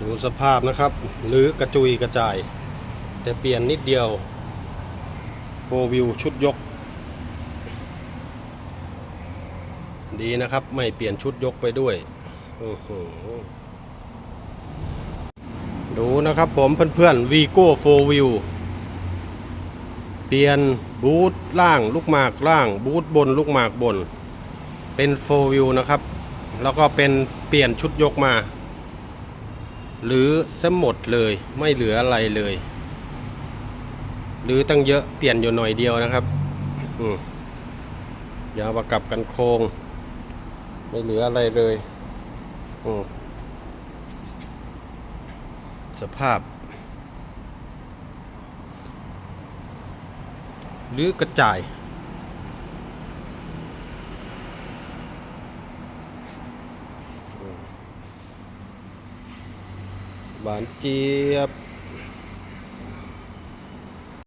ดูสภาพนะครับหรือกระจุยกระจายแต่เปลี่ยนนิดเดียวโฟร์วิวชุดยกดีนะครับไม่เปลี่ยนชุดยกไปด้วยดูนะครับผมเพื่อนๆวีโก้โฟร์วิวเปลี่ยนบูทล่างลูกหมากล่างบูทบนลูกหมากบนเป็นโฟร์วิวนะครับแล้วก็เป็นเปลี่ยนชุดยกมาหรือซะหมดเลยไม่เหลืออะไรเลยหรือตั้งเยอะเปลี่ยนอยู่หน่อยเดียวนะครับยาวประกับกันโครงไม่เหลืออะไรเลยสภาพหรือกระจายบานเจี๊ยบ